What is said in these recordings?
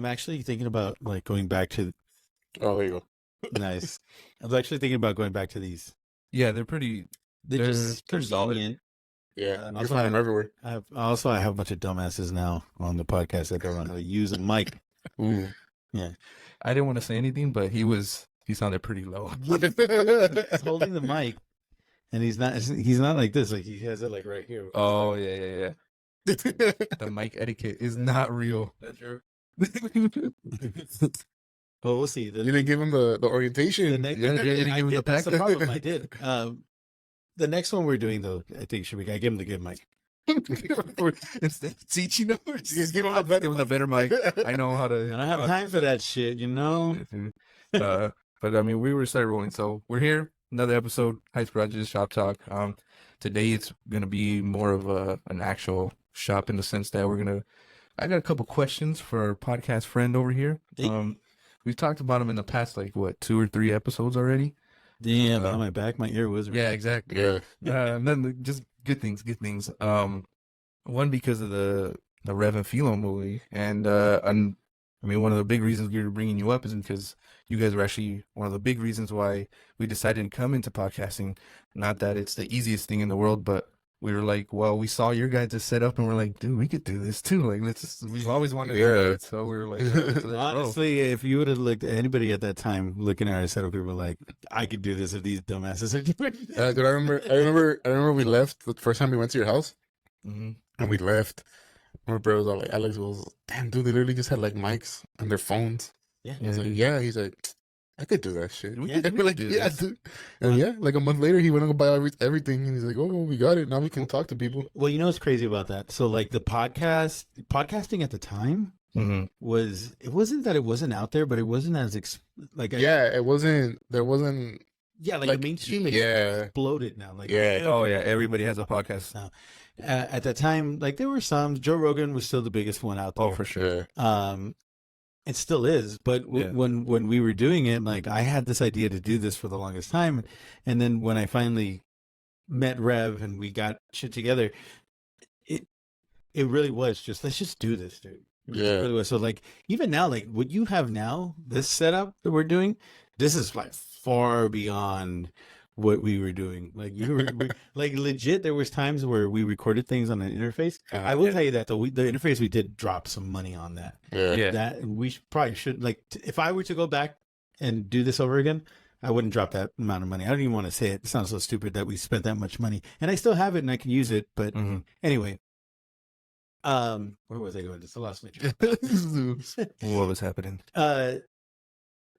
I'm actually thinking about like going back to. Oh, there you go. Nice. I was actually thinking about going back to these. Yeah, they're pretty. They're just solid. convenient. Yeah, And you also find them everywhere. I have a bunch of dumbasses now on the podcast that don't know how to use a mic. Ooh. Yeah. I didn't want to say anything, but he sounded pretty low. He's holding the mic, and he's not like this. Like he has it like right here. Oh yeah. The mic etiquette is not real. That's true. Well, we'll see. You didn't give him the orientation. That's the the problem. I did. The next one we're doing though, I think should be. I give him the good mic. Instead of teaching them, Just give him the better mic. I know how to. I don't have time for that shit, you know. But I mean, we were started rolling, so we're here. Another episode, Heights Project Shop Talk. Today it's gonna be more of an actual shop in the sense that I got a couple questions for our podcast friend over here. We've talked about him in the past, like what, 2 or 3 episodes already. Damn, on my back, my ear was. Yeah, exactly. Yeah. And then just good things. One because of the Rev and Philo movie, and I mean, one of the big reasons we were bringing you up is because you guys were actually one of the big reasons why we decided to come into podcasting. Not that it's the easiest thing in the world, but we were like, well, we saw your guys' setup and we're like, dude, we could do this too. Like, we've always wanted to do it. So we were like, honestly, if you would have looked at anybody at that time looking at our setup, we were like, I could do this if these dumbasses are doing it. Dude, I remember we left the first time we went to your house, and we left. My bro was all like, Alex was, damn, dude, they literally just had like mics on their phones. Yeah. I was like, yeah. He's like, I could do that shit. Yeah, And we're like, yeah, dude. And yeah, like a month later, he went and buy everything, and he's like, oh, we got it. Now we can talk to people. Well, you know what's crazy about that? So, like the podcasting at the time was, it wasn't that it wasn't out there, but it wasn't as It wasn't. There wasn't. Yeah, like the mainstream exploded now. Like, oh yeah, everybody has a podcast now. At that time, like there were some. Joe Rogan was still the biggest one out there. Oh, for sure. It still is, but when we were doing it, like I had this idea to do this for the longest time, and then when I finally met Rev and we got shit together, it really was just, let's just do this, dude. It really was. So like even now, like what you have now, this setup that we're doing, this is like far beyond what we were doing. Like like legit, there was times where we recorded things on an interface. I will tell you that the interface, we did drop some money on that. That we probably should, like, if I were to go back and do this over again, I wouldn't drop that amount of money. I don't even want to say it. It sounds so stupid that we spent that much money, and I still have it and I can use it. But anyway, where was I going? Just lost my train. What was happening?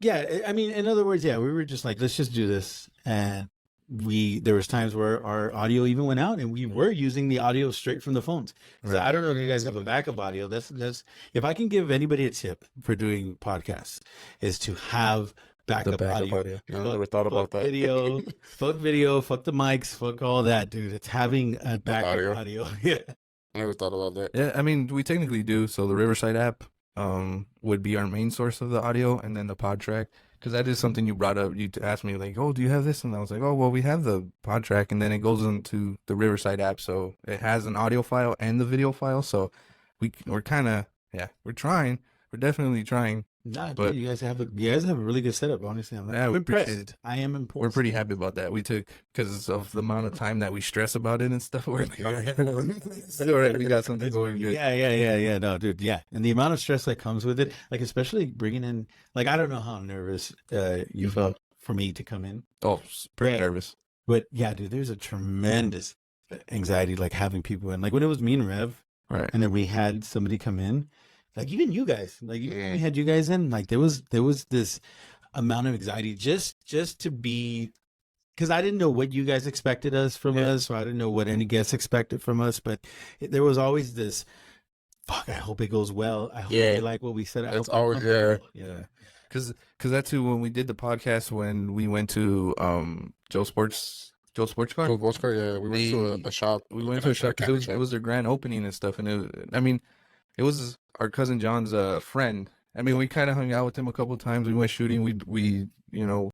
Yeah, I mean, in other words, we were just like, let's just do this. And there was times where our audio even went out and we were using the audio straight from the phones. So I don't know if you guys have a backup audio. That's if I can give anybody a tip for doing podcasts, is to have backup audio. I never thought about that. Fuck video, fuck the mics, fuck all that, dude. It's having a backup audio. Yeah. I never thought about that. Yeah, I mean, we technically do. So the Riverside app would be our main source of the audio, and then the pod track, because that is something you brought up. You asked me like, oh, do you have this? And I was like, oh, well, we have the pod track, and then it goes into the Riverside app, so it has an audio file and the video file. So we're kind of we're trying. We're definitely trying. Nah, but you guys have a really good setup. Honestly, I'm impressed. I am impressed. We're pretty happy about that. We took, because of the amount of time that we stress about it and stuff. We're like, all right, we got something going good. Yeah. No, dude. Yeah, and the amount of stress that comes with it, like especially bringing in, like I don't know how nervous you felt for me to come in. Oh, pretty nervous. But yeah, dude, there's a tremendous anxiety, like having people in. Like when it was me and Rev, right, and then we had somebody come in. Like even you guys, like we had you guys in, like there was this amount of anxiety just to be, because I didn't know what you guys expected from us, so I didn't know what any guests expected from us, but there was always this, fuck, I hope it goes well. I hope they like what we said. It's always because that's who, when we did the podcast, when we went to Joe Sports Car. We went to a shop. We went to a shop because it was their grand opening and stuff, and it was our cousin John's friend. I mean, we kind of hung out with him a couple of times. We went shooting. We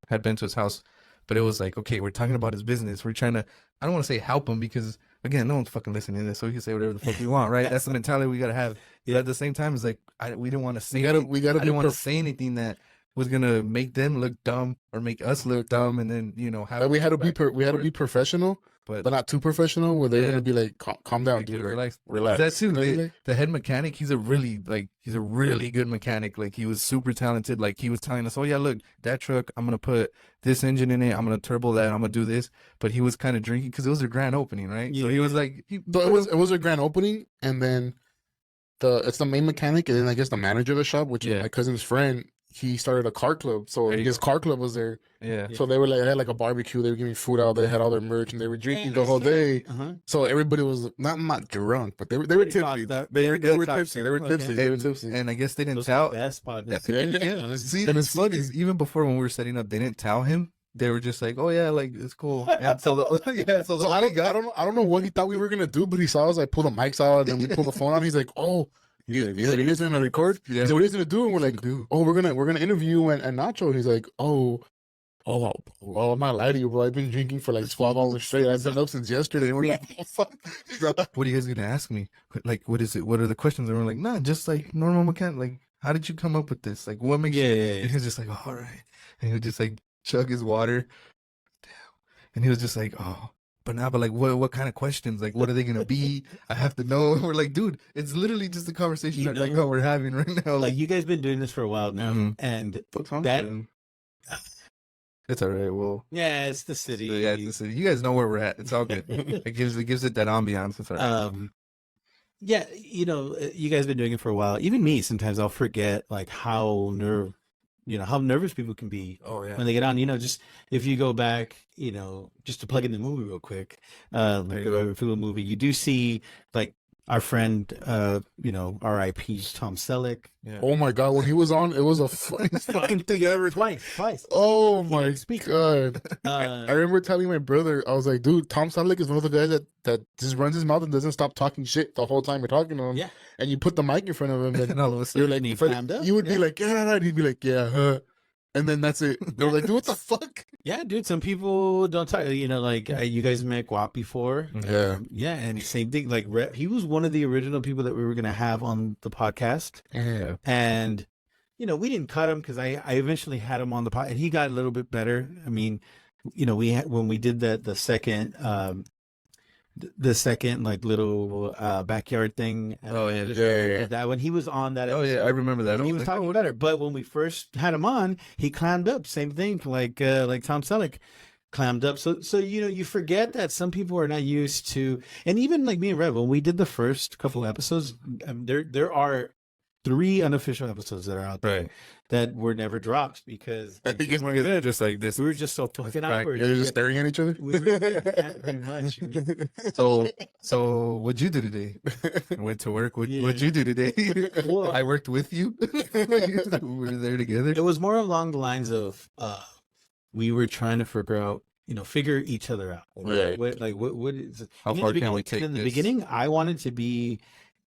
had been to his house, but it was like, okay, we're talking about his business. We're trying to, I don't want to say help him, because again, no one's fucking listening to this, so we can say whatever the fuck we want, right? That's the mentality we gotta have. But at the same time, it's like we didn't want to say. I didn't want to say anything that was gonna make them look dumb or make us look dumb, and then have. We had to be professional, but not too professional. Where they're gonna be like, calm down, dude, relax. That's too. The head mechanic, he's a really good mechanic. Like, he was super talented. Like, he was telling us, oh yeah, look, that truck, I'm gonna put this engine in it, I'm gonna turbo that, I'm gonna do this. But he was kind of drinking because it was a grand opening, right? Yeah. So he was like, it was a grand opening, and then it's the main mechanic, and then I guess the manager of the shop, which is my cousin's friend. He started a car club, so his car club was there. Yeah. So they had like a barbecue. They were giving food out. They had all their merch, and they were drinking the whole day. So everybody was not drunk, but they were tipsy. They were tipsy. And I guess they didn't tell. See, and it's funny. Even before, when we were setting up, they didn't tell him. They were just like, "Oh yeah, like it's cool." Yeah. So I don't know what he thought we were gonna do, but he saw us like pull the mics out and we pull the phone out. He's like, "Oh." He's like, "You guys gonna record?" Yeah. So what are you gonna do? And we're like, "Oh, we're gonna interview and Nacho." And he's like, "Oh, I'm not lying to you, bro. I've been drinking for like 12 hours straight. I've been up since yesterday." And we're like, "Oh, fuck." What are you guys gonna ask me? Like, what is it? What are the questions? And we're like, "Nah, just like normal mechanic. Like, how did you come up with this? Like, what makes you?" And he was just like, "All right," and he would just like chug his water. Damn. And he was just like, "Oh." But like, what kind of questions? Like, what are they gonna be? I have to know. And we're like, dude, it's literally just a conversation like what we're having right now. Like, you guys been doing this for a while now, and that. It's all right. Well, yeah, it's the city. Yeah, it's the city. You guys know where we're at. It's all good. It gives it that ambiance. It's all right. Yeah, you guys been doing it for a while. Even me, sometimes I'll forget like how nervous people can be when they get on. Just if you go back, just to plug in the movie real quick, like the Revlo movie, you do see like our friend, R.I.P. Tom Selleck. Yeah. Oh my God, when he was on, it was a funniest fucking thing ever. Twice. Oh my God. I remember telling my brother, I was like, dude, Tom Selleck is one of the guys that just runs his mouth and doesn't stop talking shit the whole time you're talking to him. Yeah. And you put the mic in front of him, and all of a sudden you would be like, yeah, and he'd be like, yeah, and then that's it. They were like, dude, what the fuck? Yeah, dude, some people don't talk, you guys met Guap before. Yeah. Yeah, and same thing, like, he was one of the original people that we were going to have on the podcast. Yeah. And, we didn't cut him because I eventually had him on the pod, and he got a little bit better. I mean, when we did the second like little backyard thing. That when he was on that episode, I remember that. He was talking better. But when we first had him on, he clammed up. Same thing, like Tom Selleck clammed up. So you forget that some people are not used to, and even like me and Rev, when we did the first couple of episodes, there are 3 unofficial episodes that are out there that were never dropped because we're just like this. We were just so fucking awkward. You're just staring at each other. Pretty much. So what'd you do today? I went to work. What'd you do today? I worked with you. We were there together. It was more along the lines of we were trying to figure each other out. Right. What is it? How far can we take in the beginning? I wanted to be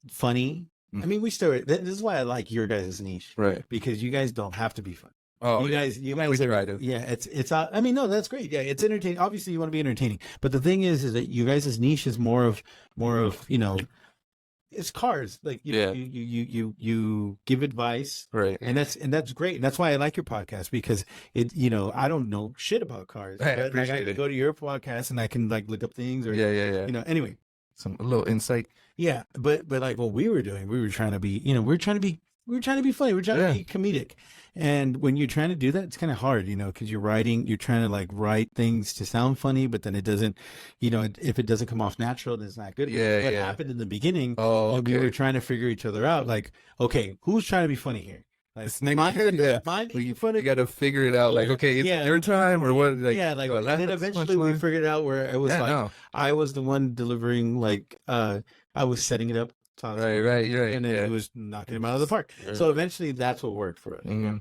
funny. I mean, we started. This is why I like your guys' niche, right? Because you guys don't have to be fun. Oh, you guys. We try to. Yeah, it's. I mean, no, that's great. Yeah, it's entertaining. Obviously, you want to be entertaining, but the thing is that you guys' niche is more of it's cars. Like you give advice, right? And that's great. And that's why I like your podcast because I don't know shit about cars. I can go to your podcast and I can like look up things or anyway. A little insight. Yeah, but like what we were doing, we were trying to be, we're trying to be funny. We're trying to be comedic. And when you're trying to do that, it's kind of hard, because you're trying to like write things to sound funny, but then it doesn't, if it doesn't come off natural, then it's not good. Yeah, what happened in the beginning, we were trying to figure each other out. Like, okay, who's trying to be funny here? Like, mine being funny. You got to figure it out. Like, okay, it's their time or what? Like, and then eventually we figured out where it was I was the one delivering, like, I was setting it up. Right. And then it was knocking him out of the park. Yeah. So eventually that's what worked for us. Mm-hmm.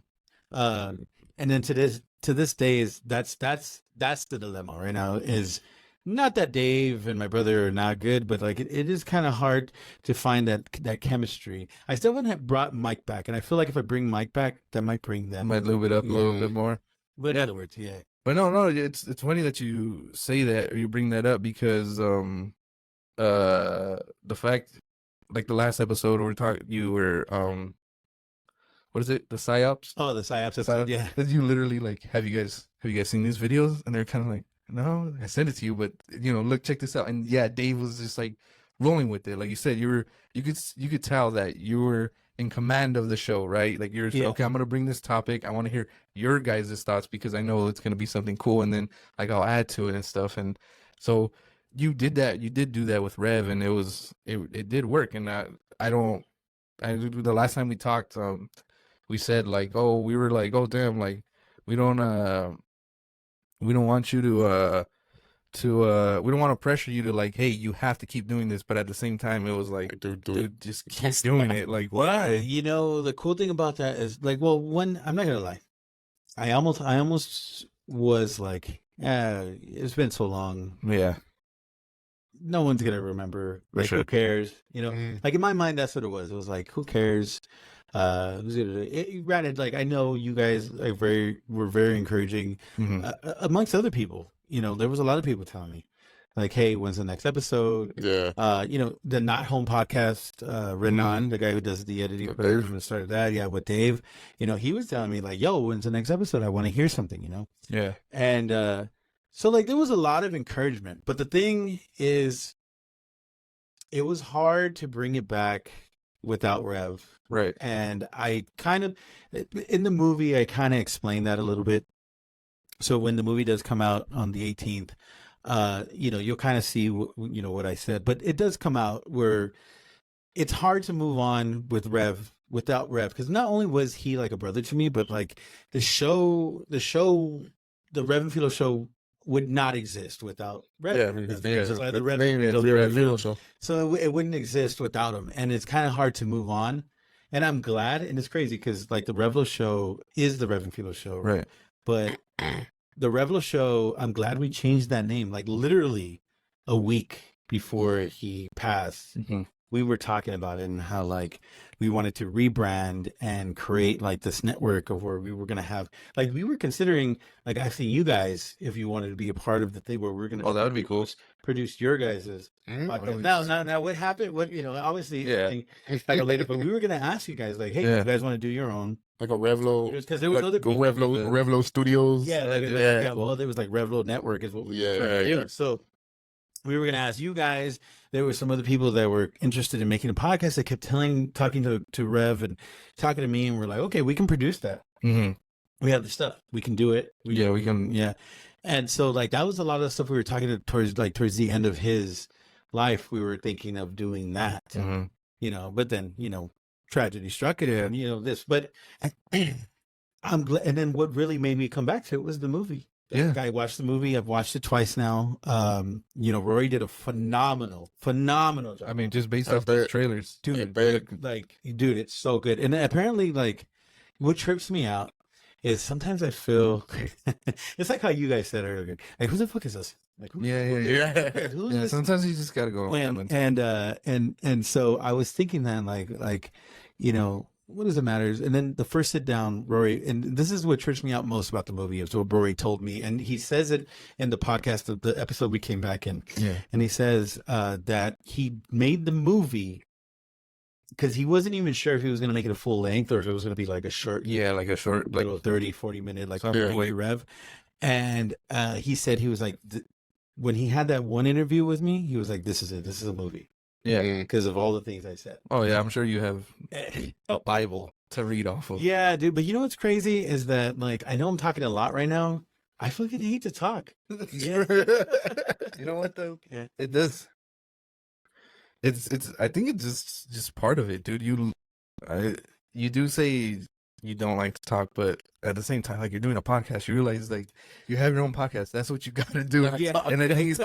And then to this day that's the dilemma right now is not that Dave and my brother are not good, but like it is kind of hard to find that chemistry. I still wouldn't have brought Mike back, and I feel like if I bring Mike back, that might bring them. Might lube it up a little bit more. But in other words, yeah. But no, it's funny that you say that or you bring that up because the fact, like the last episode you were what is it? The psyops? Oh, the psyops episode. Yeah. That you literally like, have you guys seen these videos? And they're kind of like, no, I sent it to you, but look, check this out. And yeah, Dave was just like rolling with it. Like you said, you could tell that you were in command of the show, right? Like okay, I'm gonna bring this topic. I want to hear your guys' thoughts because I know it's gonna be something cool, and then like I'll add to it and stuff. And so you did that. You did do that with Rev, and it did work. And the last time we talked, we said like, oh, we were like, oh damn, like we don't want you to we don't want to pressure you to like, hey, you have to keep doing this, but at the same time it was like, dude, just keep doing it. Like, why? The cool thing about that is like, well, I'm not gonna lie, I almost was like, it's been so long, no one's gonna remember, like, who cares, like in my mind that's what it was like, who cares. Granted, like I know you guys were very encouraging, amongst other people. There was a lot of people telling me, like, "Hey, when's the next episode?" Yeah. The Not Home podcast, Renan, the guy who does the editing, started that. Yeah, with Dave, he was telling me like, "Yo, when's the next episode? I want to hear something." Yeah. And so like there was a lot of encouragement, but the thing is, it was hard to bring it back without Rev. Right. And I kind of, in the movie, I kind of explained that a little bit. So when the movie does come out on the 18th, you'll kind of see, what I said. But it does come out where it's hard to move on with Rev without Rev. Because not only was he like a brother to me, but like the Rev and Philo show would not exist without Rev. Yeah, I mean, his name is the Revlo Show. So it wouldn't exist without him. And it's kind of hard to move on. And I'm glad, and it's crazy because like the Revlo Show is the Rev and Philo show, right? But the Revlo Show, I'm glad we changed that name. Like literally a week before he passed, we were talking about it and how like we wanted to rebrand and create like this network of where we were gonna have, like we were considering like asking you guys if you wanted to be a part of the thing where we're gonna. Oh, that would be cool. Produce your guys's podcast. Now, what happened? Obviously, like later, but we were gonna ask you guys, like, hey, you guys want to do your own, like a Revlo, because there was other people, Revlo Studios, well, there was like Revlo Network is what we were. So we were gonna ask you guys. There were some other people that were interested in making a podcast that kept talking to Rev and talking to me, and we're like, okay, we can produce that. We have the stuff, we can do it. We can. And so like that was a lot of the stuff we were talking towards the end of his life. We were thinking of doing that, but then, tragedy struck it and, this, but I'm glad. And then what really made me come back to it was the movie. I watched the movie. I've watched it twice now. Rory did a phenomenal job. I mean, just based off the trailers, dude, it's so good. And apparently like what trips me out is sometimes I feel it's like how you guys said earlier. Like, who the fuck is this? Like, who's this? Sometimes you just gotta go. And so I was thinking that like what does it matter? And then the first sit down, Rory, and this is what trips me out most about the movie. Is what Rory told me, and he says it in the podcast of the episode we came back in. Yeah, and he says that he made the movie because he wasn't even sure if he was going to make it a full length or if it was going to be like a short, like 30, 40 minute, like Rev. And he said he was like, when he had that one interview with me, he was like, this is it. This is a movie. Yeah. Because of all the things I said. Oh, yeah. I'm sure you have a Bible to read off of. Yeah, dude. But you know what's crazy is that, like, I know I'm talking a lot right now. I fucking hate to talk. Yeah. You know what, though? Yeah. It does. I think it's just part of it, dude. You do say you don't like to talk, but at the same time, like, you're doing a podcast, you realize like you have your own podcast. That's what you got to do. Yeah. And I think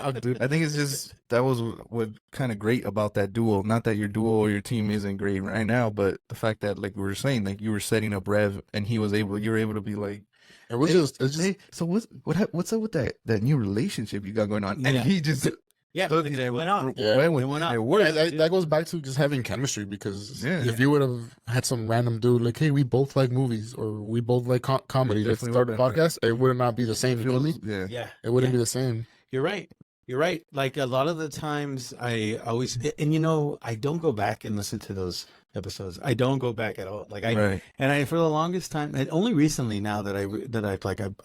it's just that was what kind of great about that duo. Not that your duo or your team isn't great right now, but the fact that, like we were saying, like you were setting up Rev and you were able to be like, hey, so what's up with that new relationship you got going on? And he just. Yeah, it went on. It went on. It worked. That goes back to just having chemistry, because if you would have had some random dude like, hey, we both like movies or we both like comedy, let's start a podcast, it would not be the same. You know what I mean? Yeah. It wouldn't be the same. You're right. You're right. Like a lot of the times I always, and you know, I don't go back and listen to those episodes. I don't go back at all. Like for the longest time, and only recently now that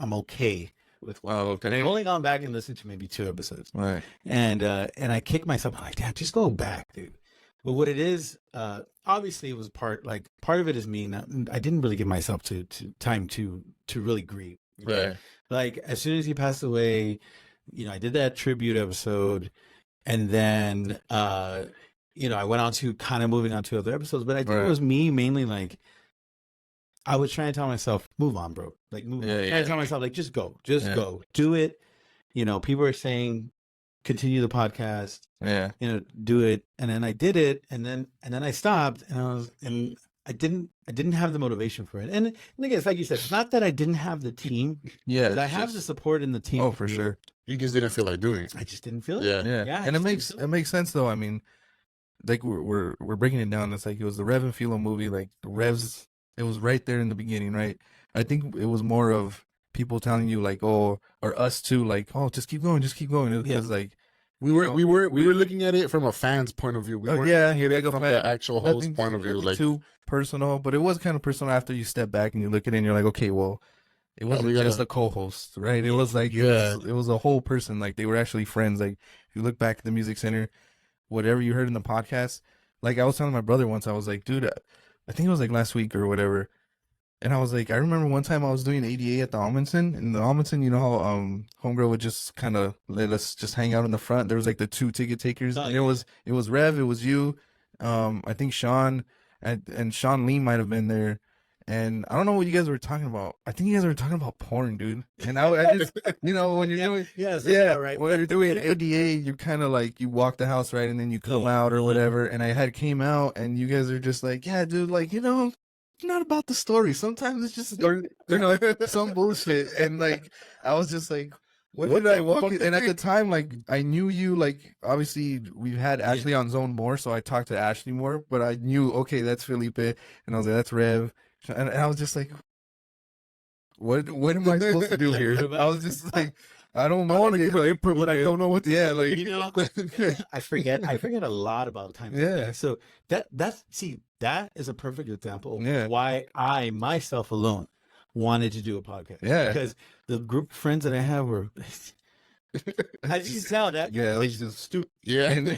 I'm okay with, wow, okay. I've only gone back and listened to maybe 2 episodes. Right. And I kick myself. I'm like, damn, just go back, dude. But what it is, obviously it was part of it is me. I didn't really give myself to time to really grieve. Right. Like as soon as he passed away, you know, I did that tribute episode, and then, you know, I went on to kind of moving on to other episodes, but I think it was me mainly like, I was trying to tell myself, move on, bro. Like, move on. Trying to tell myself, like, just go, go, do it. You know, people are saying, continue the podcast. Yeah. You know, do it. And then I did it, and then I stopped, and I didn't have the motivation for it. And again, it's like you said, it's not that I didn't have the team. Yeah. I have the support in the team. Oh, for sure. You just didn't feel like doing it. I just didn't feel it. Yeah. And it makes sense though. I mean, like we're breaking it down. It's like it was the Rev and Philo movie. Like the Revs, it was right there in the beginning, right? I think it was more of people telling you like, oh, or us too, like, oh, just keep going. Because like we were looking at it from a fan's point of view. We weren't from the actual host point of view. Like too personal, but it was kind of personal after you step back and you look at it and you're like, okay, well, it wasn't just a co-host, right? It was like, it was a whole person. Like they were actually friends. Like if you look back at the Music Center, whatever you heard in the podcast, like I was telling my brother once, I was like, dude, I think it was like last week or whatever. And I was like, I remember one time I was doing ADA at the Amundsen, and the Amundsen, you know how Homegirl would just kind of let us just hang out in the front. There was like the 2 ticket takers. And it was Rev, it was you, I think Sean, and Sean Lee might have been there. And I don't know what you guys were talking about. I think you guys were talking about porn, dude. And I just, you know, when you're doing, right. When you're doing ADA, you're kind of like, you walk the house, right? And then you come out or whatever. And I came out, and you guys are just like, yeah, dude, like, you know, it's not about the story. Sometimes it's just, you know, some bullshit. And like, I was just like, what did I walk in? And at the time, like, I knew you, like, obviously we've had Ashley on Zone more, so I talked to Ashley more, but I knew, okay, that's Felipe. And I was like, that's Rev. And I was just like, what am I supposed to do here? I was just like, I don't know. But I don't know what. Yeah, like, you know, I forget a lot about time. Yeah. So that is a perfect example. Yeah. Why I myself alone wanted to do a podcast. Yeah. Because the group of friends that I have were. As you tell that, yeah, at least just stupid. Yeah, and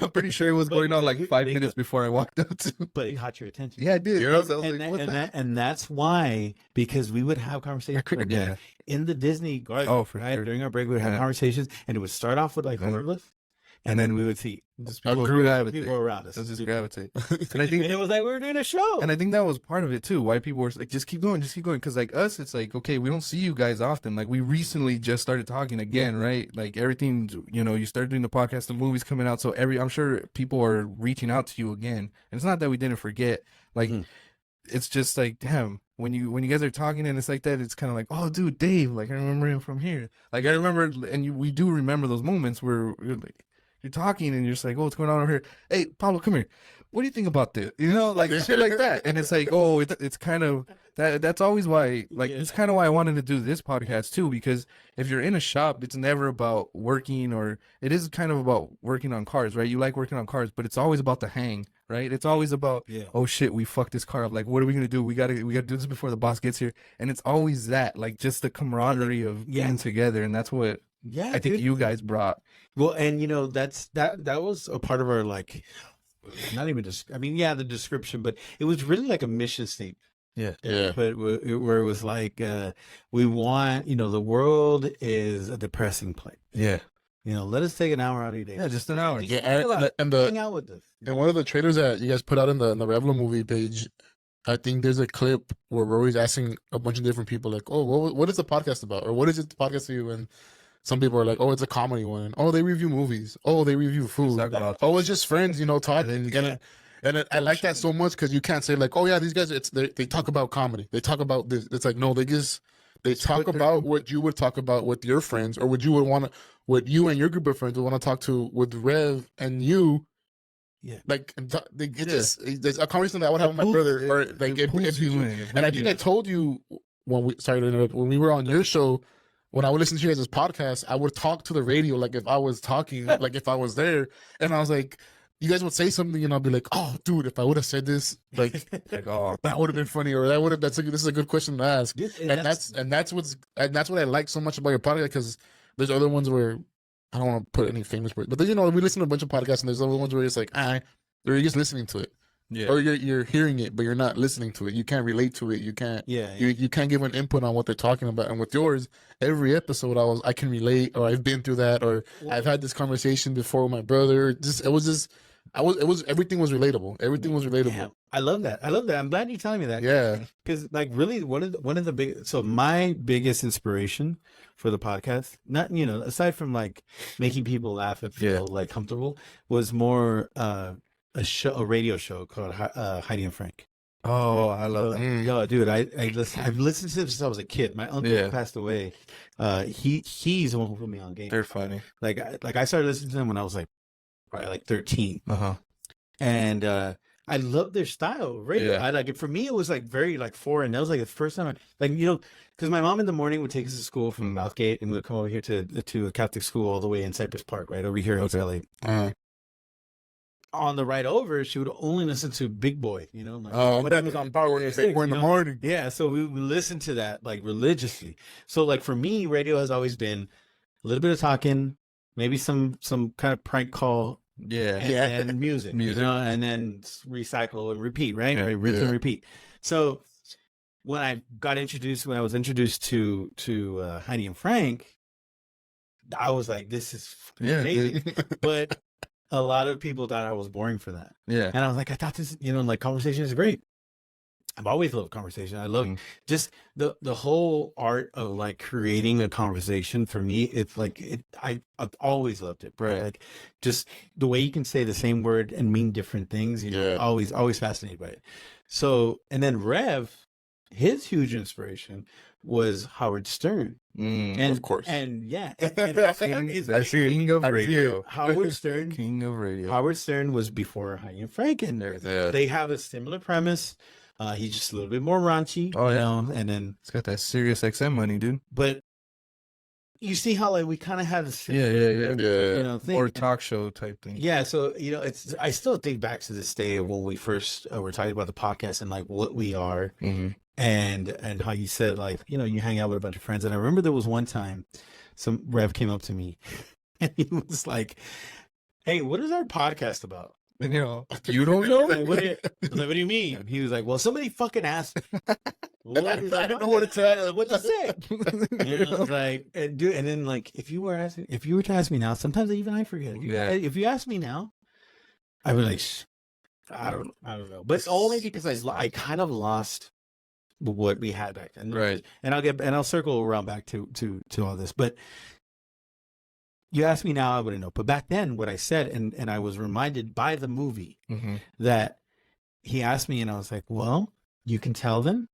I'm pretty sure it was going on like 5 minutes before I walked out. But it caught your attention. Yeah, I did. You know, and that's why, because we would have conversations in the Disney garden. Oh, for sure. During our break, we would have conversations, and it would start off with like horrorless, and then we would see people around us. Just gravitate. And I think it was like we were doing a show. And I think that was part of it too. Why people were like, just keep going. Because like us, it's like, okay, we don't see you guys often. Like we recently just started talking again, right? Like everything, you know, you started doing the podcast, the movie's coming out. So I'm sure people are reaching out to you again. And it's not that we didn't forget. Like, it's just like, damn, when you guys are talking and it's like that, it's kind of like, oh, dude, Dave, like I remember him from here. Like I remember, and we do remember those moments where you're talking and you're just like, oh, what's going on over here? Hey, Pablo, come here. What do you think about this? You know, like shit like that. And it's like, oh, it's kind of that's always why, like, it's kind of why I wanted to do this podcast too, because if you're in a shop, it's never about working, or it is kind of about working on cars, right? You like working on cars, but it's always about the hang, right? It's always about, oh shit, we fucked this car up. Like, what are we going to do? We got to do this before the boss gets here. And it's always that, like, just the camaraderie of being together. And that's what I think you guys brought. Well, and you know, that was a part of our, like, not even the description, but it was really like a mission statement. Yeah. But where it was like, we want, you know, the world is a depressing place. Yeah. You know, let us take an hour out of your day. Yeah, just an hour. Yeah, and hang out with us. And one of the trailers that you guys put out in the Revlo movie page, I think there's a clip where Rory's asking a bunch of different people, like, oh, what is the podcast about? Or what is it the podcast to you? And some people are like, oh, it's a comedy one. Oh, they review movies. Oh, they review food. Oh, it's just friends, you know, talking. And I like that so much, because you can't say like, oh yeah, these guys, they talk about comedy. They talk about this. It's like, no, they talk about what you would talk about with your friends, or what you and your group of friends would want to talk to with Rev and you. Yeah, like there's a conversation that I would have with my brother, or like and I think I told you when we were on your show, when I would listen to you guys' podcast, I would talk to the radio like if I was talking, like if I was there, and I was like, you guys would say something, and I'll be like, "Oh, dude, if I would have said this, like oh, that would have been funny, or that would have. This is a good question to ask." And that's what I like so much about your podcast, because there's other ones where I don't want to put any famous words, but then, we listen to a bunch of podcasts, and there's other ones where it's like, or you're just listening to it. Yeah. Or you're hearing it, but you're not listening to it. You can't relate to it. You can't. Yeah. You can't give an input on what they're talking about. And with yours, every episode, I can relate, or I've been through that, or I've had this conversation before with my brother. Everything was relatable. Everything was relatable. Yeah. I love that. I'm glad you're telling me that. Yeah. Because like really, one of the big. So my biggest inspiration for the podcast, not aside from like making people laugh and feel like comfortable, was more a radio show called Heidi and Frank. Oh, I love that. Yo, dude, I've listened to them since I was a kid. My uncle passed away. He's the one who put me on game. They're funny. Like I started listening to them when I was probably 13. And I love their style of radio. I like it. For me, it was like very like foreign. That was like the first time because my mom in the morning would take us to school from Mouthgate, and we'd come over here to a Catholic school all the way in Cypress Park, right over here in LA. On the ride over, she would only listen to Big Boy, but that was on power when we're in the morning. Yeah, so we would listen to that like religiously. So like for me, radio has always been a little bit of talking, maybe some kind of prank call, and music, and then recycle and repeat, right? Rinse and repeat. So when I was introduced to Heidi and Frank, I was like, this is amazing, but a lot of people thought I was boring for that. Yeah. And I was like, I thought this, like conversation is great. I've always loved conversation. I love just the whole art of like creating a conversation. For me, it's like I've always loved it, right? Like just the way you can say the same word and mean different things. Always fascinated by it. So, and then Rev, his huge inspiration was Howard Stern. And of course. And King of Radio. Howard Stern. King of Radio. Howard Stern was before Heidi and Frank in there. Yeah. They have a similar premise. He's just a little bit more raunchy. Oh, yeah. And then it's got that Sirius XM money, dude. But you see how like we kind of had a thing. Or talk show type thing. Yeah, so I still think back to this day of when we first were talking about the podcast and like what we are. And how you said, like, you hang out with a bunch of friends. And I remember there was one time some Rev came up to me and he was like, hey, what is our podcast about? And, you don't know? I was like, what do you mean? And he was like, well, somebody fucking asked me. I don't know what to say. And I was like, and then like, if you were to ask me now, sometimes even I forget. If you ask me now, I'd be like, I don't know. But it's only because I kind of lost what we had back then, right? And I'll circle around back to all this. But you ask me now, I wouldn't know. But back then, what I said, and I was reminded by the movie that he asked me, and I was like, well, you can tell them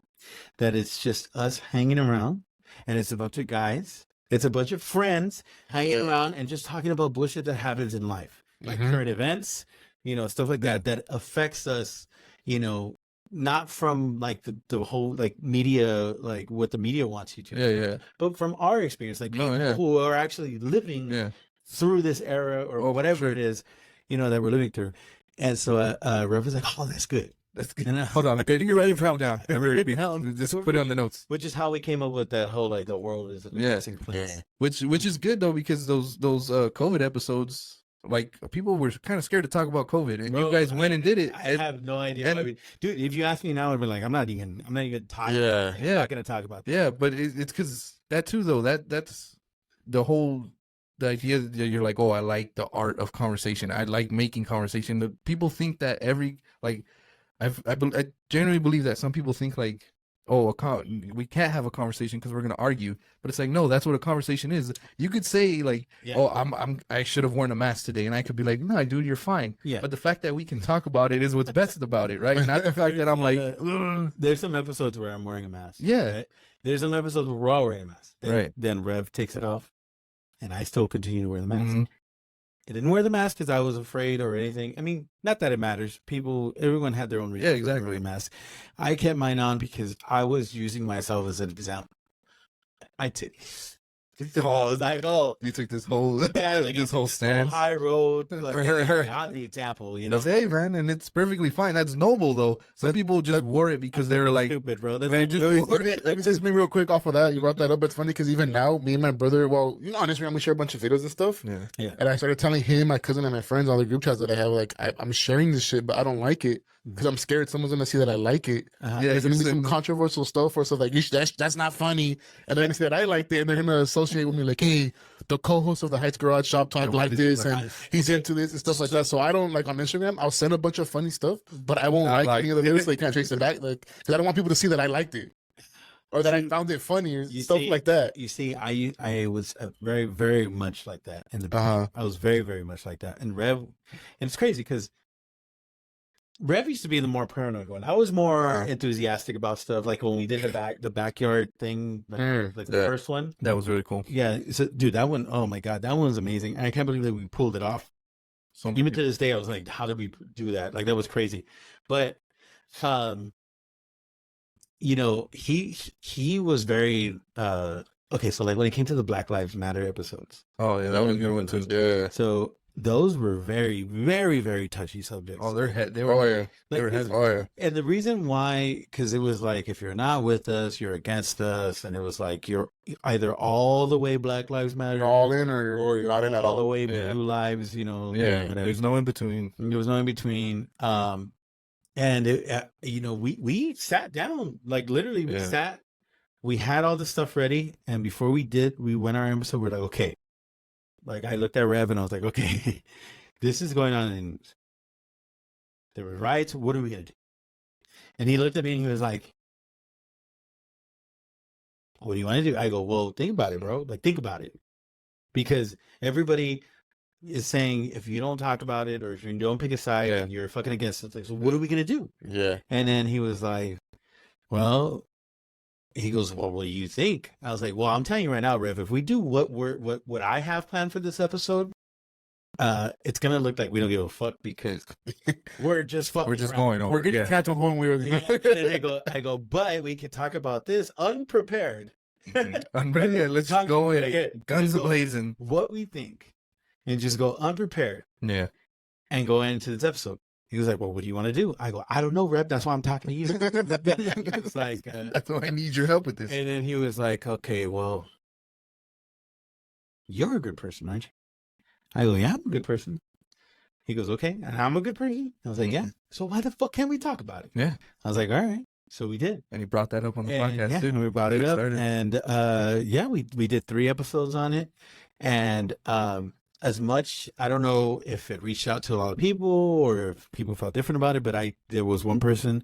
that it's just us hanging around, and it's a bunch of guys, it's a bunch of friends hanging around and just talking about bullshit that happens in life, like current events, stuff like that affects us, not from like the whole like media, like what the media wants you to, but from our experience, like people who are actually living through this era or whatever it is, that we're living through. And so Rev was like, oh, that's good. That's good. Hold on, okay, you're ready to calm down. Just put it on the notes. Which is how we came up with that whole like the world is a place. Which is good though, because those COVID episodes, like people were kind of scared to talk about COVID, and you guys went and did it. I have no idea, dude. If you ask me now, I'd be like, I'm not even talking. I'm not gonna talk about that. Yeah, but it's because that too, though. That's the idea that you're like, oh, I like the art of conversation. I like making conversation. The people think that I generally believe that some people think like, oh, we can't have a conversation because we're gonna argue. But it's like, no, that's what a conversation is. You could say like, oh, I should have worn a mask today, and I could be like, no, dude, you're fine. Yeah. But the fact that we can talk about it is what's best about it, right? Not the fact that I'm like, there's some episodes where I'm wearing a mask. Yeah. Right? There's some episodes where we're all wearing a mask. Then Rev takes it off, and I still continue to wear the mask. I didn't wear the mask because I was afraid or anything. I mean, not that it matters. Everyone had their own reason. Yeah, exactly. For wearing mask. I kept mine on because I was using myself as an example. My titties. You took this whole this whole stance. High road. Not the example, you know. Hey, man, and it's perfectly fine. That's noble, though. Some people just wore it because they're like, stupid, bro. Let me just me real quick off of that. You brought that up. It's funny because even now, me and my brother, well, you know, on Instagram, we share a bunch of videos and stuff. Yeah. And I started telling him, my cousin, and my friends on the group chats that I have, like, I'm sharing this shit, but I don't like it because I'm scared someone's gonna see that I like it. Yeah, there's gonna be some controversial stuff or stuff like, that's not funny. And then they said I liked it, and they're gonna associate with me like, hey, the co-host of the Heights Garage Shop talk like this, and he's into this and stuff like that. So I don't, like, on Instagram, I'll send a bunch of funny stuff, but I won't like any of the videos so they can't trace it back, like, because I don't want people to see that I liked it or that I found it funny or stuff like that. You see, I was very, very much like that in the beginning. I was very, very much like that. And Rev, and it's crazy because Rev used to be the more paranoid one. I was more enthusiastic about stuff, like when we did the backyard thing, like the first one. That was really cool. Yeah, so, dude, that one, oh my god, that one was amazing. And I can't believe that we pulled it off. Even to this day, I was like, how did we do that? Like, that was crazy. But, you know, he was very okay. So, like, when it came to the Black Lives Matter episodes, oh yeah, that was a good one too. Yeah. So those were very, very, very touchy subjects. Oh, they were heavy. Oh yeah. And the reason why, because it was like, if you're not with us, you're against us, and it was like you're either all the way Black Lives Matter, you're all in, or you're not in at all the way Blue Lives. You know, yeah. There's no in between. There was no in between. And it, you know, we sat down, like literally, we sat. We had all the stuff ready, and before we went our episode. We're like, okay. Like, I looked at Rev and I was like, okay, this is going on in the news. There were riots. What are we going to do? And he looked at me and he was like, what do you want to do? I go, well, think about it, bro. Like, think about it. Because everybody is saying, if you don't talk about it or if you don't pick a side, you're fucking against it. Like, so what are we going to do? Yeah. And then he was like, well... He goes, well, what do you think? I was like, well, I'm telling you right now, Rev, if we do what I have planned for this episode, it's gonna look like we don't give a fuck because we're just fucking. We're just going over. We're getting catch up when we were. I go, but we can talk about this unprepared. Unready. Let's go in, guns blazing. What we think, and just go unprepared. Yeah, and go into this episode. He was like, well, what do you want to do? I go, I don't know, Rep. That's why I'm talking to you. It's like, that's why I need your help with this. And then he was like, okay, well, you're a good person, aren't you? I go, yeah, I'm a good person. He goes, okay, and I'm a good person? I was like, yeah. So why the fuck can't we talk about it? Yeah. I was like, all right. So we did. And he brought that up on the podcast, too. Yeah, we brought it up. And, we did 3 episodes on it. And, as much, I don't know if it reached out to a lot of people or if people felt different about it, but there was one person,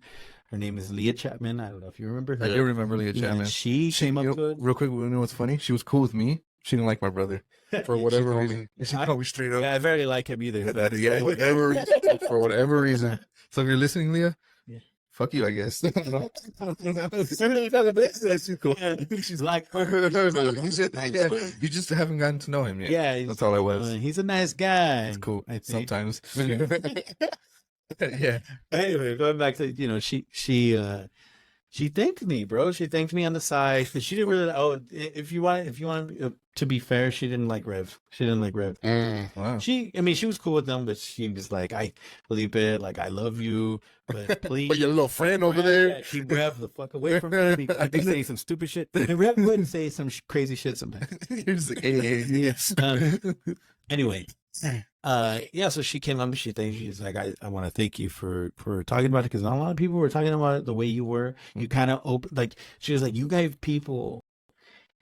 her name is Leah Chapman. I don't know if you remember her. I do remember Leah Chapman. She came up to it. Real quick, you know what's funny? She was cool with me. She didn't like my brother. For whatever reason. She told me straight up. Yeah, I very like him either. For whatever reason. So if you're listening, Leah, fuck you, I guess. She's cool. She's like, you just haven't gotten to know him yet. Yeah, that's all it was. He's a nice guy. It's cool. Sometimes. Yeah. Anyway, going back to she thanked me, bro. She thanked me on the side. She didn't really. Oh, if you want to be fair, she didn't like Rev. She didn't like Rev. Wow. She was cool with them, but she was like, Felipe, like, I love you, but please. But your little friend over there. She Rev the fuck away from me. I think say some stupid shit. And Rev wouldn't say some crazy shit sometimes. Anyway. So she came up and she's like, I want to thank you for talking about it, because a lot of people were talking about it the way you were. You kind of open, like, she was like, you gave people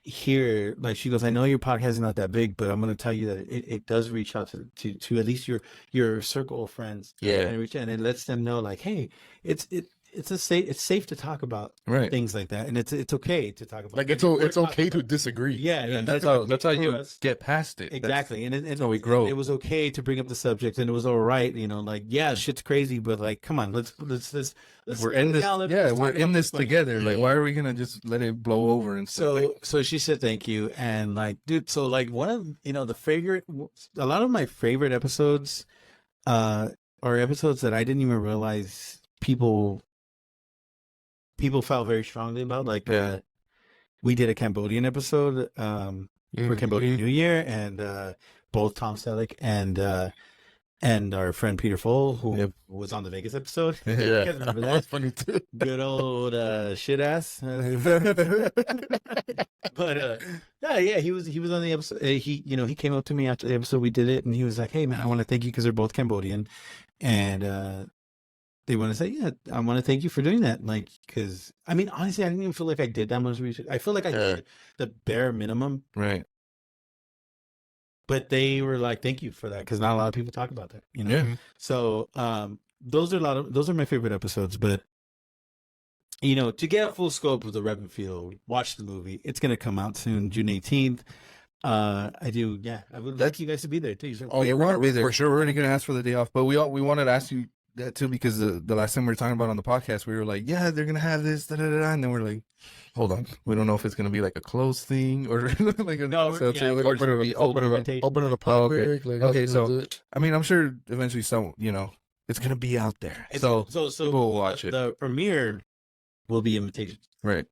here, like, she goes, I know your podcast is not that big, but I'm going to tell you that it does reach out to at least your circle of friends. Yeah. And it lets them know, like, hey, it's safe to talk about things like that, and it's okay to talk about. Like, it's okay to disagree. Yeah, that's how you get past it. Exactly, and that's how we grow. It was okay to bring up the subject, and it was all right. Like, yeah, shit's crazy, but like, come on, let's we're in this. We're in this together. Like, why are we gonna just let it blow over and stuff? So she said thank you, and like, dude, so like, one of a lot of my favorite episodes, are episodes that I didn't even realize people felt very strongly about, like we did a Cambodian episode for Cambodian New Year, and both Tom Selleck and our friend Peter Foll, who was on the Vegas episode. Yeah, you guys remember that's funny too. Good old shit ass. But yeah, he was on the episode. He came up to me after the episode we did it, and he was like, "Hey man, I want to thank you because they're both Cambodian, and they want to say, yeah, I want to thank you for doing that. Like, because I mean, honestly, I didn't even feel like I did that much research. I feel like I did the bare minimum, right? But they were like, "Thank you for that," because not a lot of people talk about that, you know. Yeah. So those are my favorite episodes. But to get a full scope of the Rev and Feel, watch the movie. It's gonna come out soon, June 18th. I would like you guys to be there too. Oh yeah, we're there for sure. We're only gonna ask for the day off, but we wanted to ask you that too because the last time we were talking about on the podcast, we were like, yeah, they're gonna have this, and then we're like, hold on, we don't know if it's gonna be like a closed thing or like open it up public. Okay, so I mean, I'm sure eventually it's gonna be out there. So people will watch it. The premiere will be invitations, right?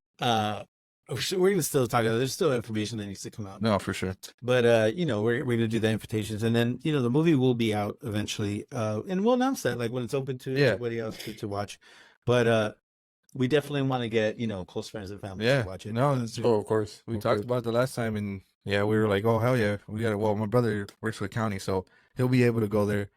We're gonna still talk about it. There's still information that needs to come out. No, for sure. But we're gonna do the invitations, and then the movie will be out eventually, and we'll announce that like when it's open to everybody else to watch. But we definitely want to get close friends and family to watch it. No, of course. We talked about it the last time, and we were like, oh hell yeah, we got it. Well, my brother works for the county, so he'll be able to go there.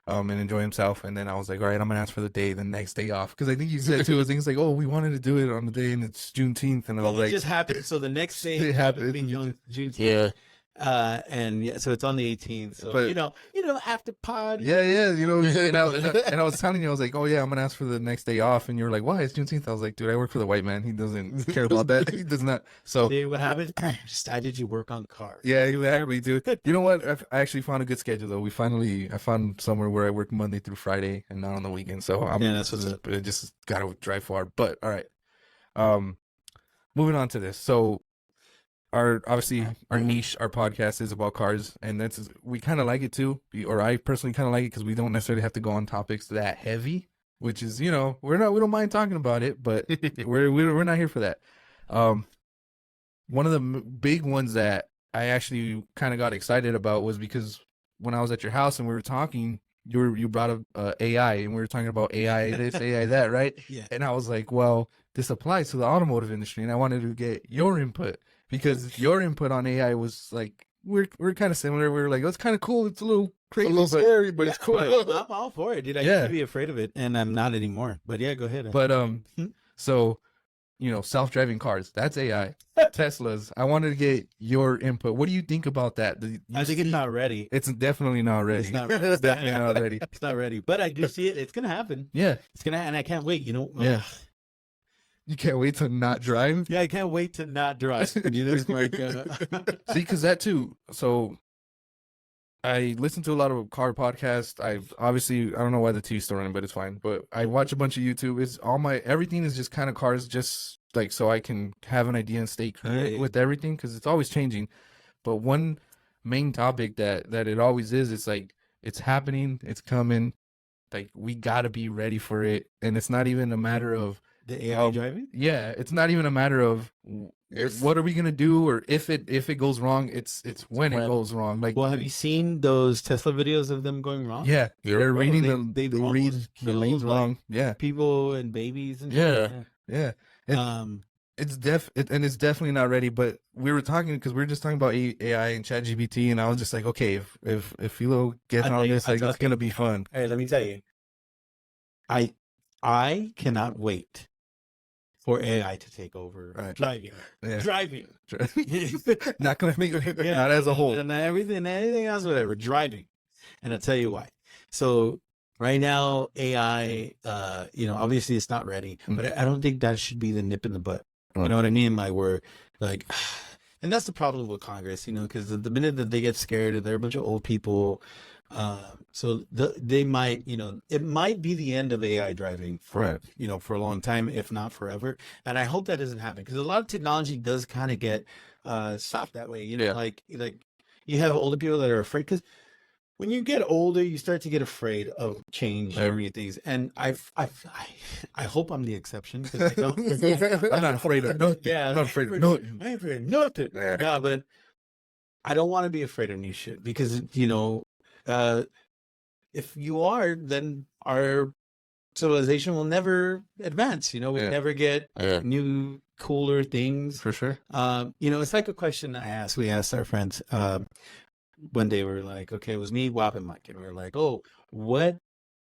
And enjoy himself. And then I was like, all right, I'm gonna ask for the next day off, because I think you said too. Things like, oh, we wanted to do it on the day, and it's Juneteenth, and I was like, it just happened. So the next day it happened. Juneteenth. Yeah. So it's on the 18th. So but, after pod. Yeah. And I was telling you, I was like, oh yeah, I'm gonna ask for the next day off, and you were like, why? It's Juneteenth. I was like, dude, I work for the white man. He doesn't care about that. He does not. So see what happened? Decided you work on cars. Yeah, exactly, dude. You know what? I actually found a good schedule though. I found somewhere where I work Monday through Friday and not on the weekend. So that's what's up. I just gotta drive far. But all right. Moving on to this. So our niche, our podcast is about cars, and we kind of like it too, or I personally kind of like it because we don't necessarily have to go on topics that heavy, which is we don't mind talking about it, but we're not here for that. One of the big ones that I actually kind of got excited about was because when I was at your house and we were talking, you brought up AI, and we were talking about AI this, AI that, right? Yeah. And I was like, well, this applies to the automotive industry, and I wanted to get your input. Because your input on AI was like, we're kind of similar. We were like, oh, it's kind of cool. It's a little crazy, a little scary, but it's cool. I'm all for it, dude. I used to be afraid of it, and I'm not anymore. But yeah, go ahead. But so self-driving cars, that's AI. Teslas. I wanted to get your input. What do you think about that? I think it's not ready. It's definitely not ready. It's not ready. It's definitely not ready. It's not ready. But I do see it. It's gonna happen. Yeah, it's gonna, and I can't wait. Yeah. You can't wait to not drive? Yeah, I can't wait to not drive. See, because that too. So I listen to a lot of car podcasts. I don't know why the TV's still running, but it's fine. But I watch a bunch of YouTube. Everything is just kind of cars, just like so I can have an idea and stay current with everything, because it's always changing. But one main topic that it always is, it's like, it's happening, it's coming. Like, we gotta be ready for it. And it's not even a matter of the AI driving? Yeah, it's not even a matter of what are we gonna do, or if it goes wrong. It's when it goes wrong. Like, well, have you seen those Tesla videos of them going wrong? Yeah, they're reading they read the lanes wrong. Yeah, people and babies and yeah. It's definitely not ready. But we were talking because we were just talking about AI and ChatGPT, and I was just like, okay, if Philo gets on this, like, it's gonna be fun. Hey, let me tell you, I cannot wait for AI to take over driving. Yeah. Driving. Not gonna make not as a whole. And everything else, whatever. Driving. And I'll tell you why. So right now, AI, obviously it's not ready, but I don't think that should be the nip in the butt. You know what I mean? Like, we're like, and that's the problem with Congress, because the minute that they get scared, they're a bunch of old people. So they might, it might be the end of AI driving for a long time, if not forever. And I hope that doesn't happen, because a lot of technology does kind of get stopped that way. Like you have older people that are afraid, because when you get older, you start to get afraid of change and new things. And I hope I'm the exception because I don't. I'm not afraid of nothing. Yeah, I'm not afraid of nothing. I ain't afraid of nothing. Yeah, but I don't want to be afraid of new shit because if you are, then our civilization will never advance. We never get new, cooler things. For sure. It's like a question we asked our friends. One day we were like, okay, it was me, Guap, and Mike, and we were like, oh, what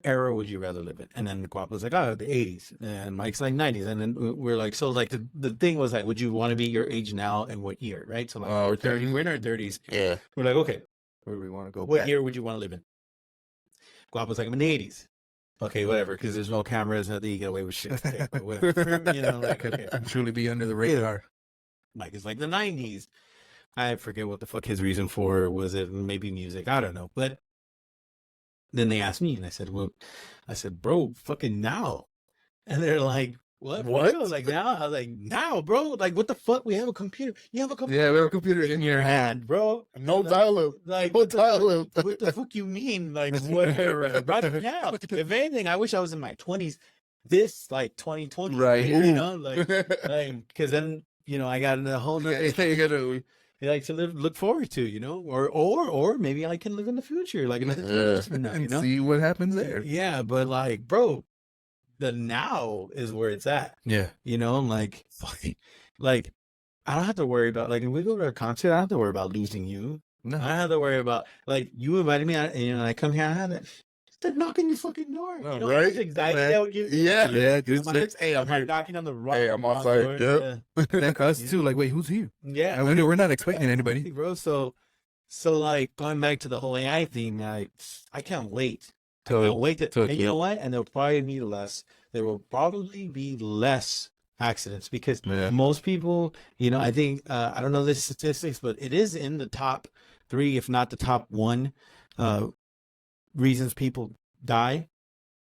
era would you rather live in? And then Guap was like, oh, the 80s, and Mike's like 90s, and then we're like, so like the thing was like, would you want to be your age now and what year, right? So like, we're in our 30s. Yeah. We're like, okay, where do we want to go? What year would you want to live in? Guap was like, I'm in the 80s. Okay, whatever, because there's no cameras, nothing, you get away with shit. Okay, whatever. Okay. Truly be under the radar. Mike is like the 90s. I forget what the fuck his reason for was. It maybe music, I don't know. But then they asked me, and I said, bro, fucking now. And they're like, what? I was like, now? I was like, now, bro. Like, what the fuck? We have a computer. You have a computer. Yeah, we have a computer in your hand, bro. No dial-up. Like, no dial-up. What the fuck you mean? Like, whatever. Right now. If anything, I wish I was in my 20s. This, like, 2020. Right. Because then, I got a whole other... like to look forward to, or maybe I can live in the future, like and see what happens there. Yeah, but like, bro, the now is where it's at. Yeah, like fucking, like I don't have to worry about like if we go to a concert, I don't have to worry about losing you. No, I don't have to worry about like you invited me, and I come here, I had it. They're knocking your fucking door. Right? Yeah. Dude, hey, I'm knocking on the rock. Hey, I'm outside. Yep. That us too. Like, wait, who's here? Yeah. We're not expecting anybody, bro. So like going back to the whole AI thing, I can't wait. And you know what? And there'll probably be less. There will probably be less accidents because most people, I think I don't know the statistics, but it is in the top 3, if not the top 1. Reasons people die,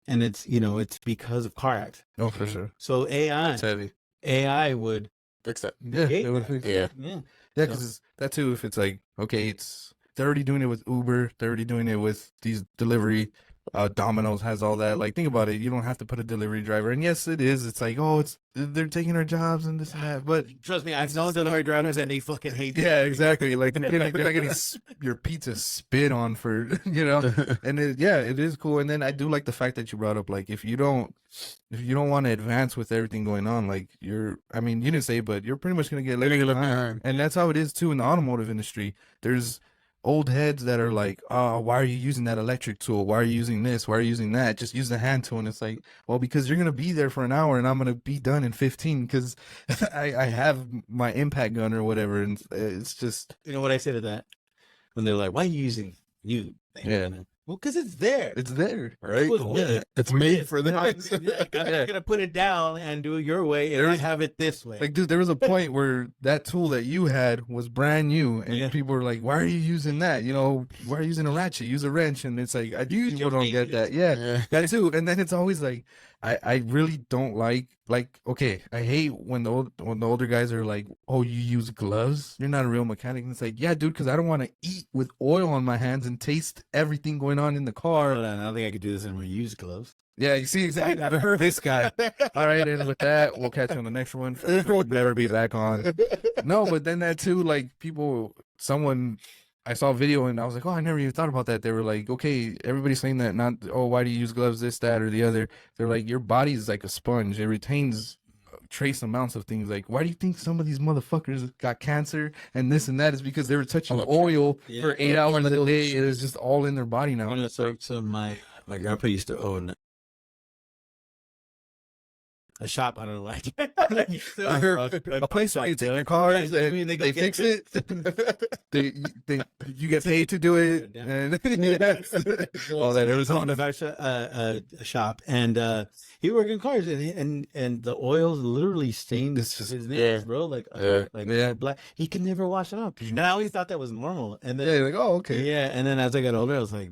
and it's it's because of car accidents. Oh, for sure. So AI would fix that. Yeah, it would fix that. Yeah, because that too. If it's like they're already doing it with Uber, they're already doing it with these delivery. Domino's has all that. Like, think about it. You don't have to put a delivery driver. And yes, it is. It's like, they're taking our jobs and this and that. But trust me, I've known delivery drivers and they fucking hate. Yeah, exactly. Like, they're not getting your pizza spit on for, And it is cool. And then I do like the fact that you brought up, like, if you don't want to advance with everything going on, like, you didn't say, but you're pretty much going to get left behind. And that's how it is too in the automotive industry. There's old heads that are like, oh, why are you using that electric tool? Why are you using this? Why are you using that? Just use the hand tool. And it's like, well, because you're going to be there for an hour and I'm going to be done in 15 because I have my impact gun or whatever. And it's just... You know what I say to that? When they're like, why are you using you? Yeah. Well, because it's there. It's there, right? It's made for that. I'm going to put it down and do it your way, and I have it this way. Like, dude, there was a point where that tool that you had was brand new, and people were like, why are you using that? Why are you using a ratchet? Use a wrench. And it's like, people don't get that. Yeah, that too. And then it's always like, I really don't like, okay, I hate when the older guys are like, oh, you use gloves? You're not a real mechanic. And it's like, yeah, dude, because I don't want to eat with oil on my hands and taste everything going on in the car. I don't think I could do this in reused gloves. Yeah, you see, exactly. I've heard this guy. All right, and with that, we'll catch you on the next one. We'll never be back on. No, but then that too, like, I saw a video and I was like, oh, I never even thought about that. They were like, okay, everybody's saying that, not, oh, why do you use gloves, this, that, or the other. They're like, your body is like a sponge. It retains trace amounts of things. Like, why do you think some of these motherfuckers got cancer and this and that? Is because they were touching oil for 8 hours a day. It is just all in their body now. So my grandpa used to own a shop. I don't know why. I heard a place where you take their cars and they fix it. You get paid to do it. And all that. It was on a shop, and he worked in cars, and the oil literally stained his nails, bro. Like black. He could never wash it off. And I always thought that was normal. And then like, oh, okay. Yeah, and then as I got older, I was like,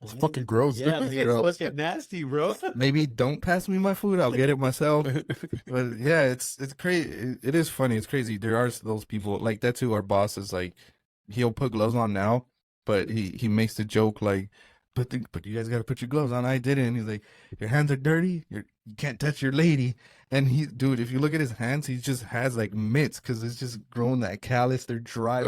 it's fucking gross. Yeah, it's fucking nasty, bro. Maybe don't pass me my food. I'll get it myself. But yeah, it's crazy. It is funny. It's crazy. There are those people like that too. Our boss is like, he'll put gloves on now, but he makes the joke like, but you guys got to put your gloves on. I didn't. And he's like, your hands are dirty. You can't touch your lady. And dude, if you look at his hands, he just has like mitts because it's just grown that callus. They're dry.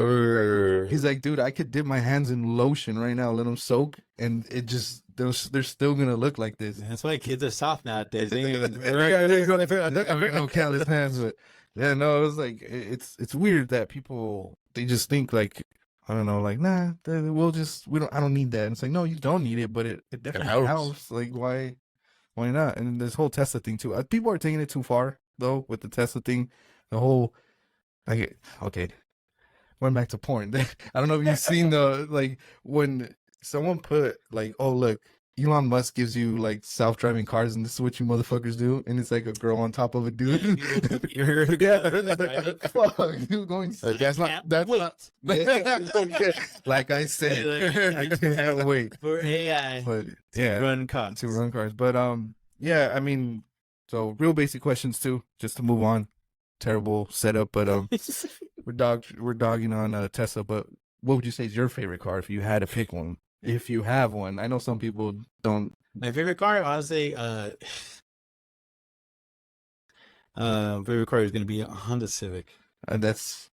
He's like, dude, I could dip my hands in lotion right now, let them soak, and it just they're still gonna look like this. That's why kids are soft nowadays. They ain't even no callous hands, but yeah, no, it was like it's weird that people they just think like. I don't know, like, nah, I don't need that. And it's like, no, you don't need it, but it definitely helps. Like, why not? And this whole Tesla thing, too. People are taking it too far, though, with the Tesla thing. The whole, like, okay, went back to porn. I don't know if you've seen when someone put, like, oh, look, Elon Musk gives you like self-driving cars, and this is what you motherfuckers do, and it's like a girl on top of a dude. Fuck, dude, going. That's not. Like I said, I can't wait for AI. But yeah, to run cars. But yeah, I mean, so real basic questions too, just to move on. Terrible setup, but we're dogging on Tesla. But what would you say is your favorite car if you had to pick one? If you have one, I know some people don't. My favorite car, honestly, favorite car is going to be a Honda Civic. That's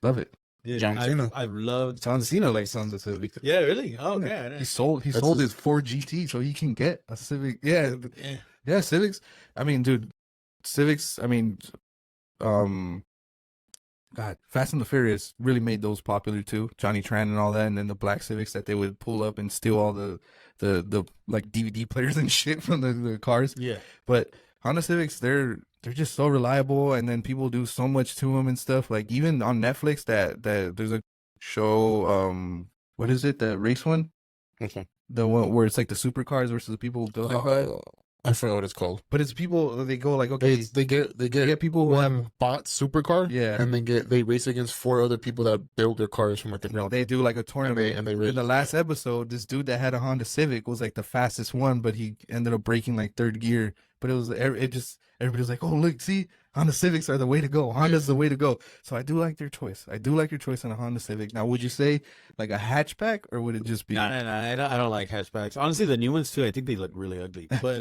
love it. Yeah, John Cena. I love John Cena likes Honda Civic. Yeah, really? Oh, yeah. He sold his Ford GT so he can get a Civic. Yeah, Civics. I mean, dude, Civics. I mean, God, Fast and the Furious really made those popular too. Johnny Tran and all that, and then the black Civics that they would pull up and steal all the like DVD players and shit from the cars. Yeah. But Honda Civics, they're just so reliable, and then people do so much to them and stuff. Like even on Netflix, that there's a show. What is it? That race one? Okay. The one where it's like the supercars versus the people who build it. I forgot what it's called. But it's people. They go like, okay, they get people who have bought supercar. Yeah, and they race against 4 other people that build their cars from like the ground. They do like a tournament. And they race. In the last episode, this dude that had a Honda Civic was like the fastest one, but he ended up breaking like 3rd gear. But everybody was like, oh look, see, Honda Civics are the way to go. Honda's the way to go. So I do like their choice. I do like your choice on a Honda Civic. Now, would you say like a hatchback, or would it just be? No, I don't like hatchbacks. Honestly, the new ones too, I think they look really ugly. But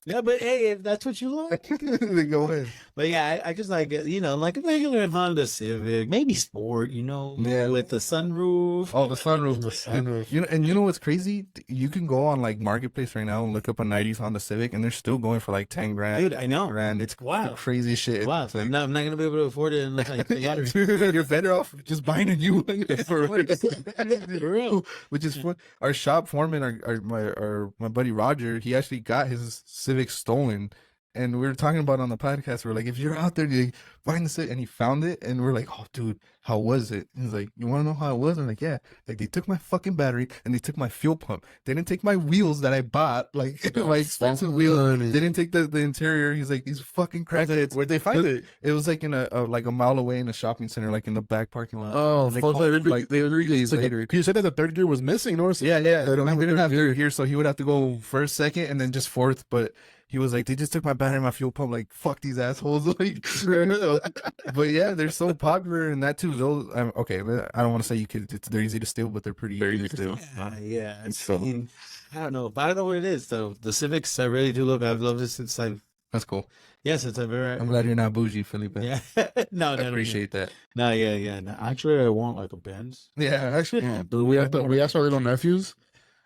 yeah, but hey, if that's what you like, then go ahead. But yeah, I just like like a regular Honda Civic, maybe sport, with the sunroof. Oh, the sunroof. You know what's crazy? You can go on like Marketplace right now and look up a '90s Honda Civic, and they're still going for like 10 grand. Dude, I know. It's wild, crazy shit. Wow, like, I'm not gonna be able to afford it unless I pay You're better off just buying a new one. For real. Which is fun. Our shop foreman, my buddy Roger, he actually got his Civic stolen. And we were talking about it on the podcast. We're like, if you're out there, you find the Civic, and he found it, and we're like, oh, dude, how was it? And he's like, you want to know how it was? I'm like, yeah. Like, they took my fucking battery, and they took my fuel pump. They didn't take my wheels that I bought, like my expensive wheels. They didn't take the interior. He's like, these fucking crackheads. Where'd they find it? It was like in a mile away in a shopping center, like in the back parking lot. Oh, they like 3 days later. You said that the 3rd gear was missing, or yeah. They didn't have gear, so he would have to go 1st, 2nd, and then just 4th. But he was like, they just took my battery and my fuel pump. Like, fuck these assholes. Like, but yeah, they're so popular, and that too. Those, okay, I don't want to say they're easy to steal, but they're pretty easy to steal. Yeah. I don't know, but I don't know what it is though. The Civics, I really do love. I've loved it since That's cool. Yeah, since I'm glad you're not bougie, Felipe. Yeah. No, I appreciate that. No, yeah. No, actually, I want like a Benz. Yeah, actually. Yeah, but we asked our little nephews.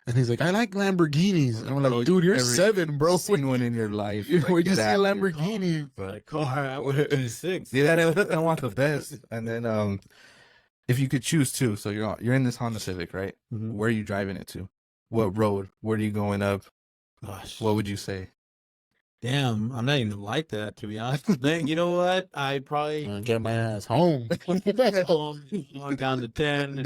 And he's like, I like Lamborghinis. And I'm like, dude, you're 7, bro. Seen one in your life. We just see a Lamborghini. But a car with 6. Yeah, I want the best. And then, if you could choose two, so you're in this Honda Civic, right? Mm-hmm. Where are you driving it to? What road? Where are you going up? Gosh. What would you say? Damn, I'm not even like that, to be honest. You know what? I'd probably get my ass home. Going down to 10.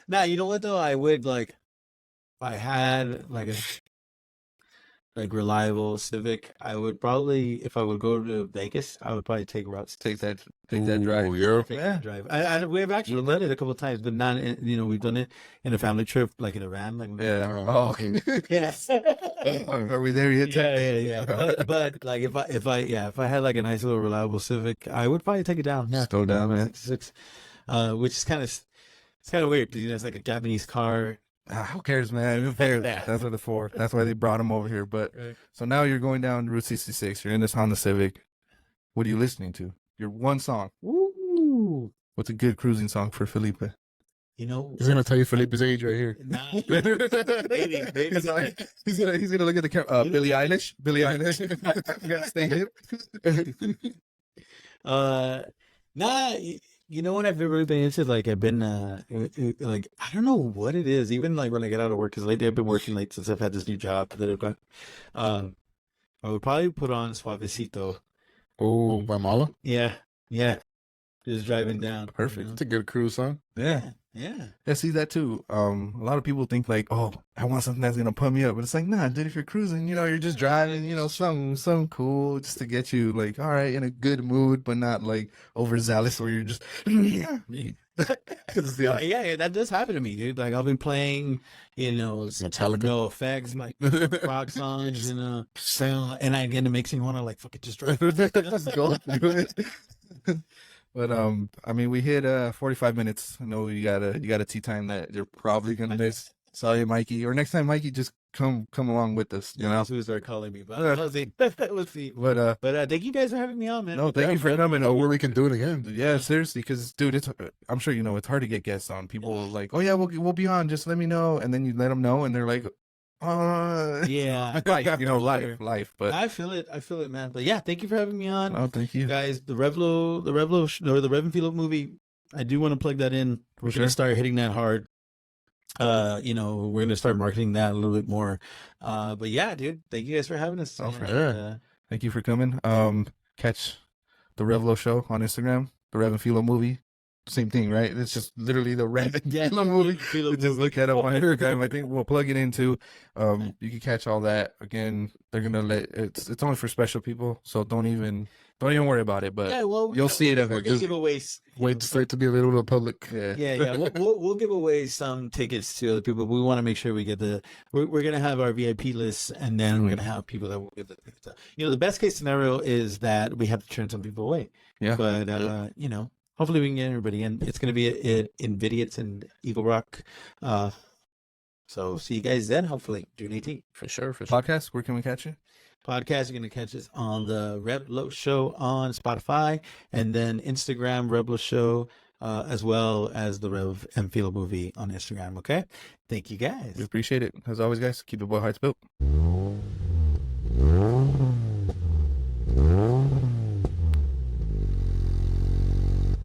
Nah, you know what though? I would like, if I had like like reliable Civic, I would probably, if I would go to Vegas, I would probably take routes. Take that drive. Yeah, drive. We've actually done it a couple of times, but not. We've done it in a family trip, like in a van. Like Oh, okay. Yes. Are we there yet? Yeah. But like if I had like a nice little reliable Civic, I would probably take it down. Yeah, go down, man. Which is kind of weird because it's like a Japanese car. Who cares, man? Who cares? That's what it's for. That's why they brought him over here. But so now you're going down Route 66. You're in this Honda Civic. What are you listening to? Your one song. Woo! What's a good cruising song for Felipe? He's gonna tell you Felipe's age right here. Nah. Maybe. He's gonna look at the camera. Billie Eilish. I'm gonna stay here. Nah. You know what I've really been into? Like I've been like I don't know what it is. Even like when I get out of work, because lately I've been working late since I've had this new job that I've got. I would probably put on Suavecito. Oh, by Mala? Yeah. Just driving down. Perfect. It's a good cruise song. Yeah. See that too. A lot of people think like, oh, I want something that's gonna pump me up, but it's like, nah, dude. If you're cruising, you're just driving, something cool just to get you like, all right, in a good mood, but not like overzealous where you're just. Yeah, that does happen to me, dude. Like I've been playing, Metallica, no effects, like rock songs, and I get it makes me want to like fucking just drive. Let's go. But I mean, we hit 45 minutes. I know you got a tea time that you're probably gonna miss. Sorry, Mikey. Or next time, Mikey, just come along with us. Who start calling me, but let's see. But thank you guys for having me on, man. No, thank you for coming. Where we can do it again. Yeah, seriously, because dude, I'm sure it's hard to get guests on. People are like, oh yeah, we'll be on. Just let me know, and then you let them know, and they're like. Yeah, life. But I feel it, man. But yeah, thank you for having me on. Oh, thank you, guys. The Revlo or the Rev and Felipe movie. I do want to plug that in. We're gonna start hitting that hard. We're gonna start marketing that a little bit more. But yeah, dude, thank you guys for having us. Oh, for sure. Thank you for coming. Catch the Revlo Show on Instagram. The Rev and Felipe movie. Same thing, right? It's just literally the Rev and Felipe movie. Just look at it on Instagram. I think we'll plug it into. You can catch all that. Again, they're gonna it's only for special people, so don't even worry about it. But you'll see it. We're gonna give away. Wait for it to be available to the public. Yeah. We'll give away some tickets to other people. We want to make sure we get we're gonna have our VIP list, and then we're gonna have people that will get the tickets. The best case scenario is that we have to turn some people away. Yeah. But hopefully we can get everybody in. It's going to be in Vidiots and Eagle Rock. So see you guys then, hopefully, June 18th. For sure. Podcast, where can we catch you? Podcast, you're going to catch us on the Revlo Show on Spotify, and then Instagram, Revlo Show, as well as the Rev and Felipe movie on Instagram, okay? Thank you, guys. We appreciate it. As always, guys, keep the boy hearts built.